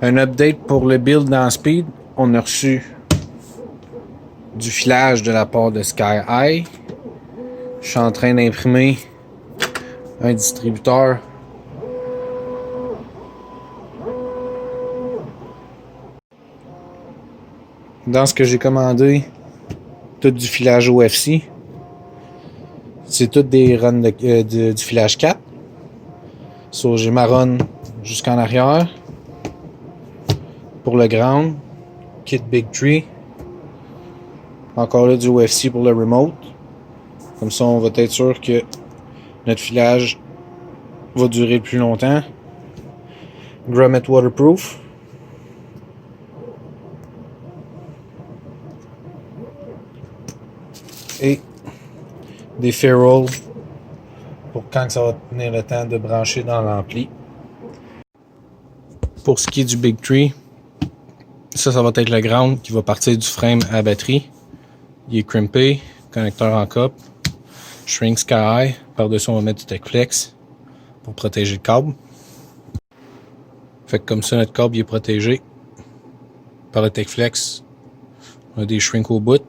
Un update pour le build dans Speed. On a reçu du filage de la part de Sky High. Je suis en train d'imprimer un distributeur. Dans ce que j'ai commandé, tout du filage OFC. C'est tout des runs du filage 4. So, j'ai ma run jusqu'en arrière. Pour le ground, kit Big Tree. Encore là du OFC pour le remote. Comme ça, on va être sûr que notre filage va durer plus longtemps. Grommet waterproof. Et des ferrules pour quand ça va tenir le temps de brancher dans l'ampli. Pour ce qui est du Big Tree, ça va être le ground qui va partir du frame à batterie. Il est crimpé, connecteur en cop, shrink Sky High. Par-dessus, on va mettre du TechFlex pour protéger le câble. Fait que comme ça, notre câble il est protégé par le TechFlex. On a des shrink au bout.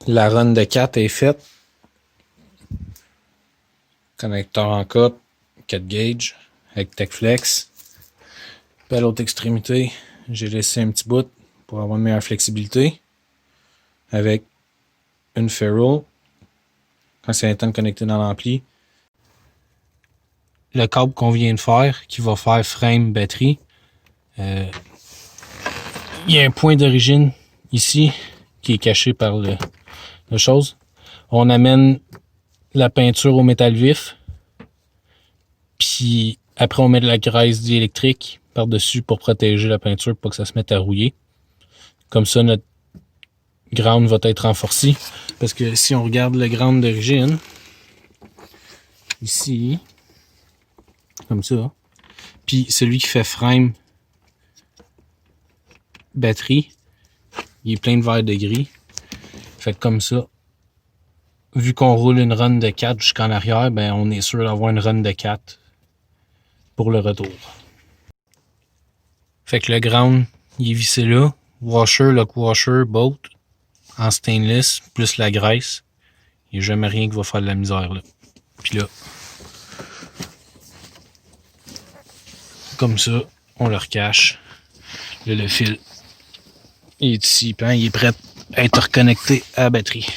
La run de 4 est faite. Connecteur en cop, 4 gauge avec TechFlex. Puis à l'autre extrémité, j'ai laissé un petit bout pour avoir une meilleure flexibilité avec une ferrule quand c'est le temps de connecter dans l'ampli. Le câble qu'on vient de faire, qui va faire frame batterie, il y a un point d'origine ici qui est caché par la chose. On amène la peinture au métal vif, puis après on met de la graisse diélectrique par-dessus pour protéger la peinture pour pas que ça se mette à rouiller. Comme ça, notre ground va être renforcé. Parce que si on regarde le ground d'origine, ici, comme ça, puis celui qui fait frame batterie, il est plein de verre de gris. Fait que comme ça, vu qu'on roule une run de 4 jusqu'en arrière, ben on est sûr d'avoir une run de 4 pour le retour. Fait que le ground, il est vissé là. Washer, lock washer, bolt, en stainless, plus la graisse. Il n'y a jamais rien qui va faire de la misère là. Puis là, comme ça, on le recache. Là, le fil, il est ici, puis il est prêt à être reconnecté à la batterie.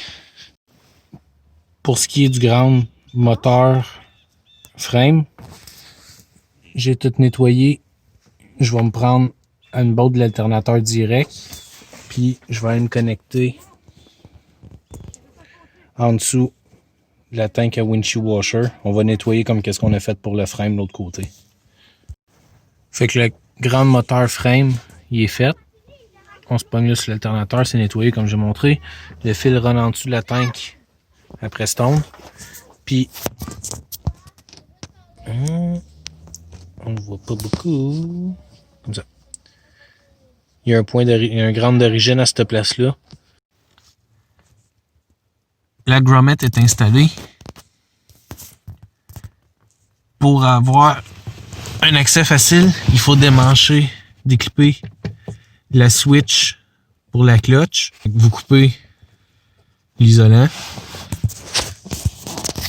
Pour ce qui est du ground, moteur, frame, j'ai tout nettoyé. Je vais me prendre une botte de l'alternateur direct, puis je vais aller me connecter en dessous de la tank à windshield washer. On va nettoyer comme qu'est-ce qu'on a fait pour le frame de l'autre côté. Fait que le grand moteur frame, il est fait. On se pogne là sur l'alternateur, c'est nettoyé comme j'ai montré. Le fil run en dessous de la tank après Stone. Puis on ne voit pas beaucoup. Comme ça. Il y a un ground d'origine à cette place-là. La grommet est installée. Pour avoir un accès facile, il faut démancher, déclipper la switch pour la clutch. Vous coupez l'isolant.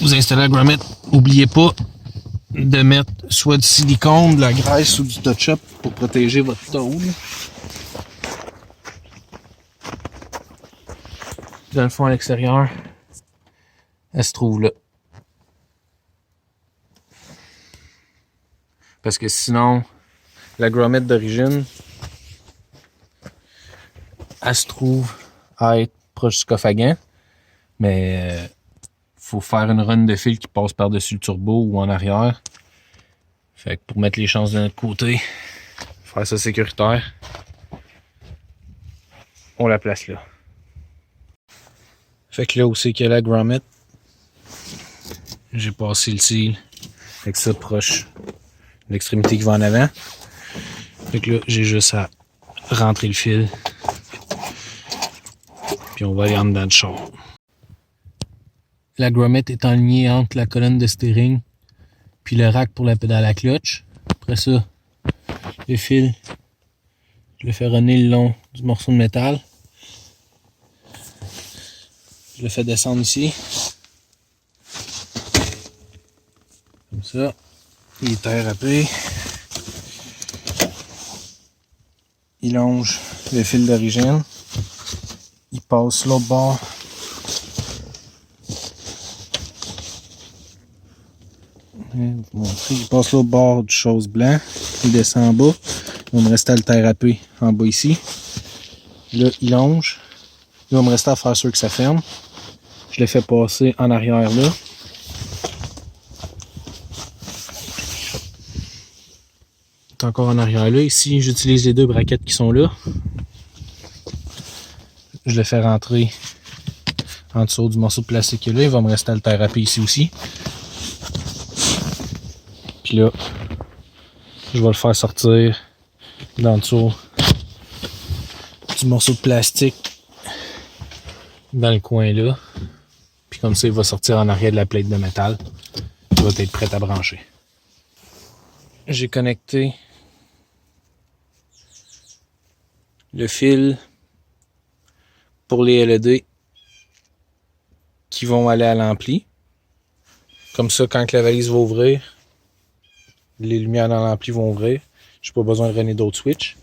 Vous installez la grommet. N'oubliez pas de mettre soit du silicone, de la graisse ou du touch-up pour protéger votre tôle. Dans le fond, à l'extérieur, elle se trouve là. Parce que sinon, la grommet d'origine, elle se trouve à être proche du coffre à gants. Mais faut faire une run de fil qui passe par-dessus le turbo ou en arrière. Fait que pour mettre les chances de notre côté, faire ça sécuritaire, on la place là. Fait que là où c'est qu'il y a la grommet, j'ai passé le seal avec ça proche de l'extrémité qui va en avant. Fait que là, j'ai juste à rentrer le fil. Puis on va aller en dedans de char. La grommet est enlignée entre la colonne de steering puis le rack pour la pédale à clutch. Après ça, le fil, je le fais runner le long du morceau de métal. Je le fais descendre ici. Comme ça. Il est râpé. Il longe le fil d'origine. Il passe l'autre bord. Il passe l'autre bord du chose blanc. Il descend en bas. Il va me rester à le taille râpé en bas ici. Là, il longe. Il va me rester à faire sûr que ça ferme. Je le fais passer en arrière là. C'est encore en arrière là. Ici, j'utilise les deux braquettes qui sont là. Je le fais rentrer en dessous du morceau de plastique là. Il va me rester à le taille râpé ici aussi. Puis là, je vais le faire sortir dans dessous du morceau de plastique dans le coin là. Puis comme ça, il va sortir en arrière de la plate de métal. Il va être prêt à brancher. J'ai connecté le fil pour les LED qui vont aller à l'ampli. Comme ça, quand la valise va ouvrir, les lumières dans l'ampli vont ouvrir. Je n'ai pas besoin de runner d'autres switches.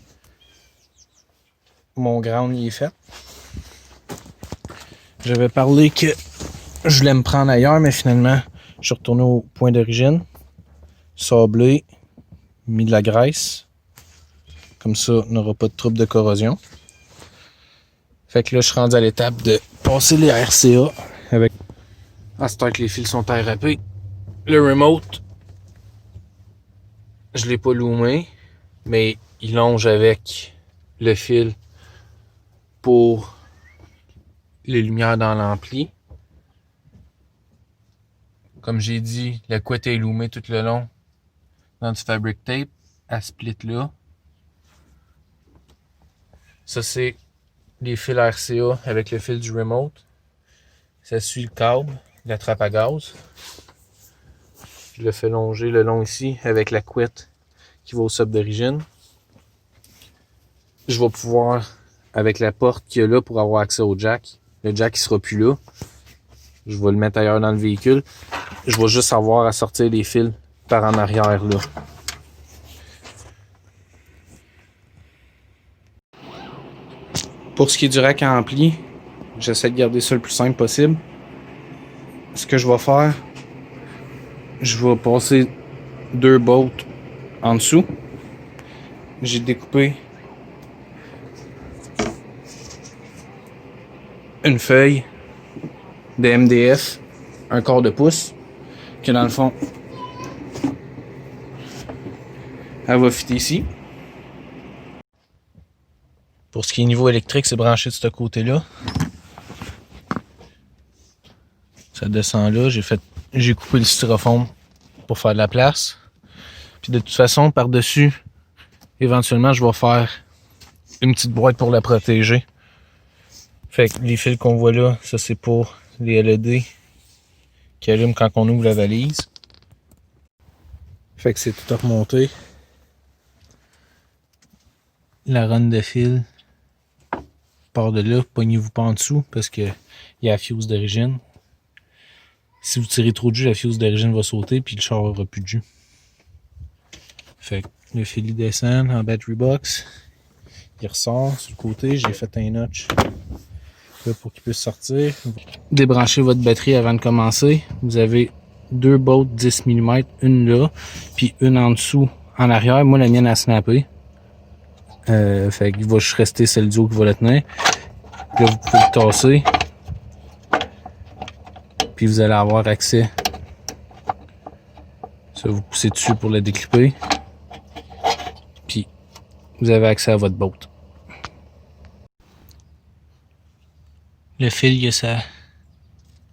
Mon ground il est fait. J'avais parlé que je voulais me prendre ailleurs, mais finalement, je suis retourné au point d'origine. Sablé, mis de la graisse. Comme ça, on n'aura pas de trouble de corrosion. Fait que là, je suis rendu à l'étape de passer les RCA avec. À ce temps que les fils sont taille râpés. Le remote, je l'ai pas loumé, mais il longe avec le fil pour les lumières dans l'ampli. Comme j'ai dit, la couette est loumée tout le long dans du fabric tape à split là. Ça, c'est les fils RCA avec le fil du remote. Ça suit le câble, la trappe à gaz. Je le fais longer le long ici avec la couette qui va au sub d'origine. Je vais pouvoir, avec la porte qu'il y a là pour avoir accès au jack, le jack il sera plus là. Je vais le mettre ailleurs dans le véhicule. Je vais juste avoir à sortir les fils par en arrière là. Pour ce qui est du rack à ampli, j'essaie de garder ça le plus simple possible. Ce que je vais faire, je vais passer 2 bolts en dessous. J'ai découpé une feuille de MDF, un quart de pouce, que dans le fond, elle va fitter ici. Pour ce qui est niveau électrique, c'est branché de ce côté-là. Ça descend là. J'ai coupé le styrofoam pour faire de la place. Puis de toute façon, par-dessus, éventuellement, je vais faire une petite boîte pour la protéger. Fait que les fils qu'on voit là, ça c'est pour les LED qui allument quand on ouvre la valise. Fait que c'est tout à remonter. La run de fil part de là, pognez-vous pas en dessous parce que il y a la fuse d'origine. Si vous tirez trop de jus, la fuse d'origine va sauter puis le char aura plus de jus. Fait que le fil il descend en battery box. Il ressort sur le côté. J'ai fait un notch là pour qu'il puisse sortir. Débranchez votre batterie avant de commencer. Vous avez 2 bolts 10 mm, une là, puis une en dessous en arrière. Moi, la mienne a snappé. Fait qu'il va juste rester celle du haut qui va la tenir. Là, vous pouvez le tasser. Puis vous allez avoir accès. Ça, vous poussez dessus pour le déclipper. Puis vous avez accès à votre bolt. Le fil, il y a sa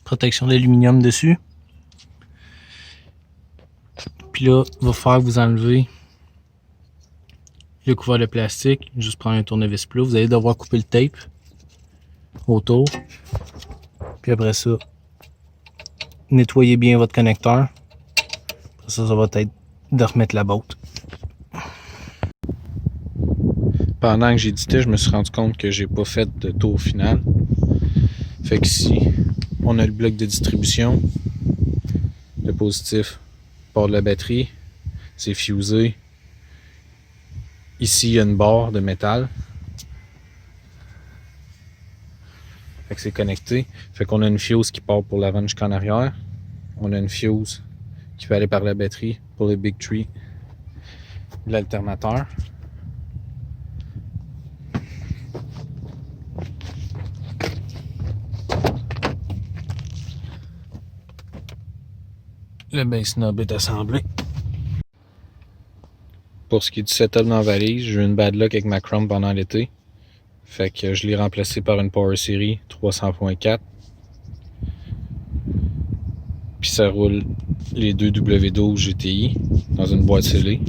protection d'aluminium dessus. Puis là, il va falloir que vous enlevez le couvert de plastique. Juste prendre un tournevis plat. Vous allez devoir couper le tape autour. Puis après ça, nettoyez bien votre connecteur. Ça va être de remettre la botte. Pendant que j'éditais, je me suis rendu compte que j'ai pas fait de tour final. Fait que ici, on a le bloc de distribution. Le positif part de la batterie. C'est fusé. Ici, il y a une barre de métal. Fait que c'est connecté. Fait qu'on a une fuse qui part pour l'avant jusqu'en arrière. On a une fuse qui peut aller par la batterie pour les Big Tree. L'alternateur. Le base knob est assemblé. Pour ce qui est du setup dans la valise, j'ai eu une bad luck avec ma Chrome pendant l'été. Fait que je l'ai remplacé par une Power Series 300.4. Puis ça roule les deux W12 GTI dans une boîte scellée.